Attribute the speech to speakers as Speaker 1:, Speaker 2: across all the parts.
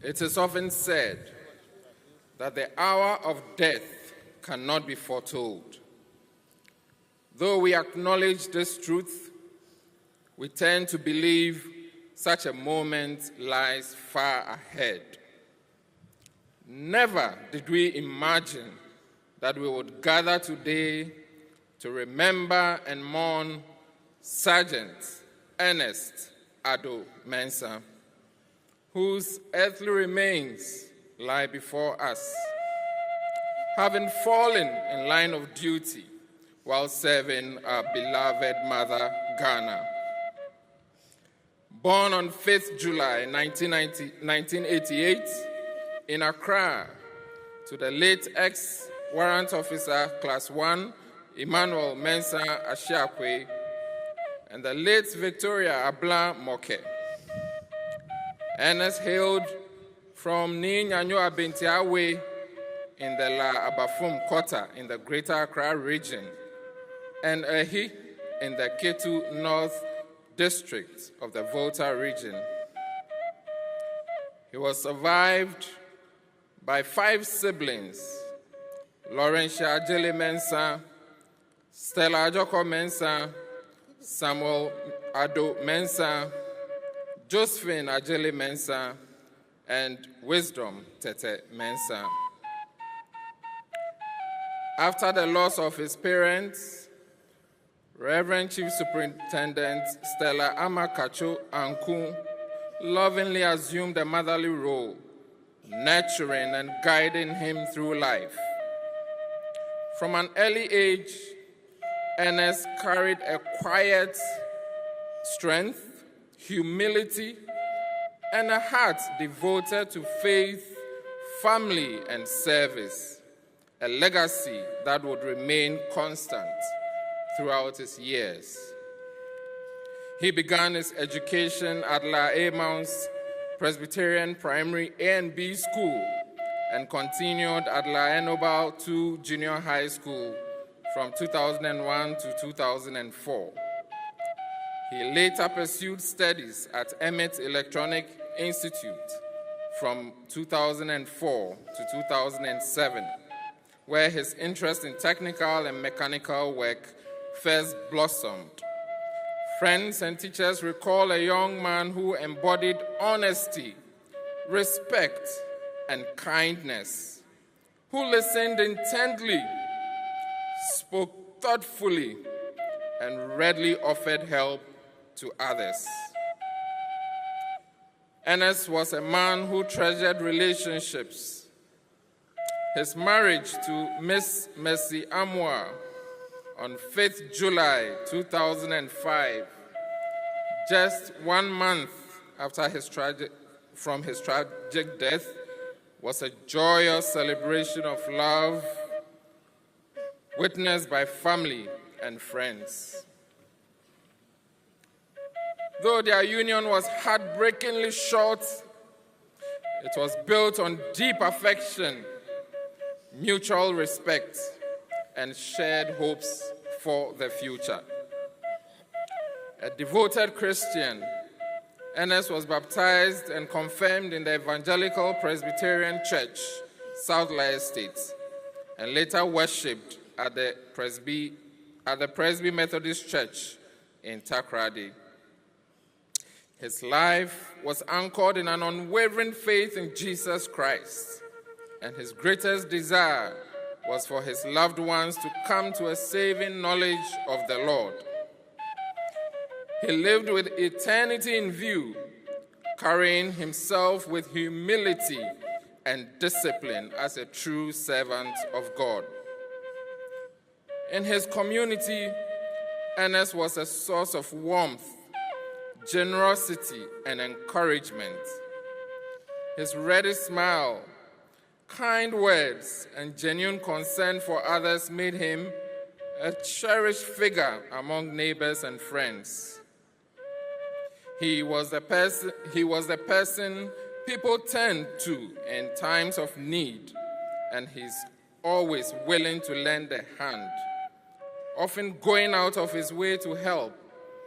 Speaker 1: It is often said that the hour of death cannot be foretold. Though we acknowledge this truth, we tend to believe such a moment lies far ahead. Never did we imagine that we would gather today to remember and mourn Sergeant Ernest Addo-Mensah, whose earthly remains lie before us, having fallen in line of duty while serving our beloved mother, Ghana. Born on 5th July 1988 in Accra to the late ex-warrant officer, Class 1, Emmanuel Mensah Ashiakwe, and the late Victoria Abla Moke. Ernest hailed from Ni Nyanyo Abentiawe in the La Abafum Quarter in the Greater Accra region, and Ehi in the Ketu North District of the Volta region. He was survived by 5 siblings: Laurentia Addo-Mensah, Stella Addo-Mensah, Samuel Addo-Mensah, Josephine Addo-Mensah, and Wisdom Tete Mensah. After the loss of his parents, Reverend Chief Superintendent Stella Amakacho Anku lovingly assumed a motherly role, nurturing and guiding him through life. From an early age, Ernest carried a quiet strength, humility, and a heart devoted to faith, family, and service, a legacy that would remain constant throughout his years. He began his education at La Mourns Presbyterian Primary A and B School and continued at La Enobal II Junior High School from 2001 to 2004. He later pursued studies at Emmett Electronic Institute from 2004 to 2007, where his interest in technical and mechanical work first blossomed. Friends and teachers recall a young man who embodied honesty, respect, and kindness, who listened intently, spoke thoughtfully, and readily offered help to others. Ernest was a man who treasured relationships. His marriage to Miss Mercy Amwa on 5th July 2005, just 1 month after his tragic death, was a joyous celebration of love witnessed by family and friends. Though their union was heartbreakingly short, it was built on deep affection, mutual respect, and shared hopes for the future. A devoted Christian, Ernest was baptized and confirmed in the Evangelical Presbyterian Church, South Lyle Estate, and later worshipped at the Presby Methodist Church in Takoradi. His life was anchored in an unwavering faith in Jesus Christ, and his greatest desire was for his loved ones to come to a saving knowledge of the Lord. He lived with eternity in view, carrying himself with humility and discipline as a true servant of God. In his community, Ernest was a source of warmth, generosity, and encouragement. His ready smile, kind words, and genuine concern for others made him a cherished figure among neighbors and friends. He was the person people turned to in times of need, and he's always willing to lend a hand, often going out of his way to help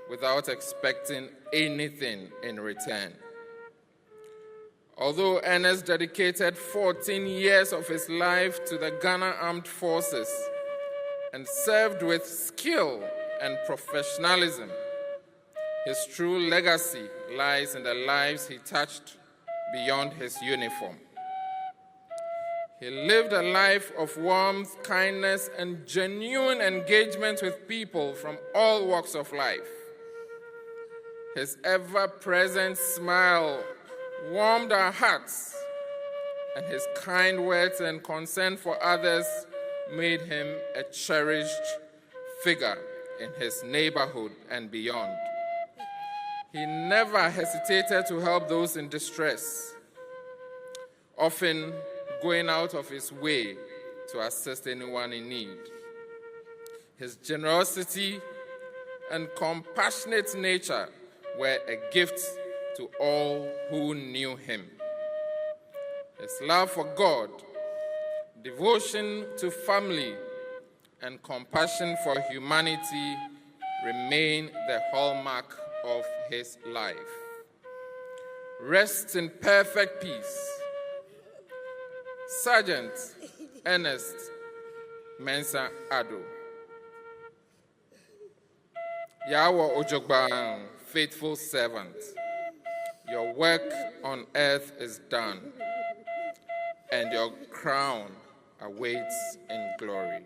Speaker 1: without expecting anything in return. Although Ernest dedicated 14 years of his life to the Ghana Armed Forces and served with skill and professionalism, his true legacy lies in the lives he touched beyond his uniform. He lived a life of warmth, kindness, and genuine engagement with people from all walks of life. His ever-present smile warmed our hearts, and his kind words and concern for others made him a cherished figure in his neighborhood and beyond. He never hesitated to help those in distress, often going out of his way to assist anyone in need. His generosity and compassionate nature were a gift to all who knew him. His love for God, devotion to family, and compassion for humanity remain the hallmark of his life. Rest in perfect peace, Sergeant Ernest Mensah Addo. Yahweh Ojogba, faithful servant, your work on earth is done, and your crown awaits in glory.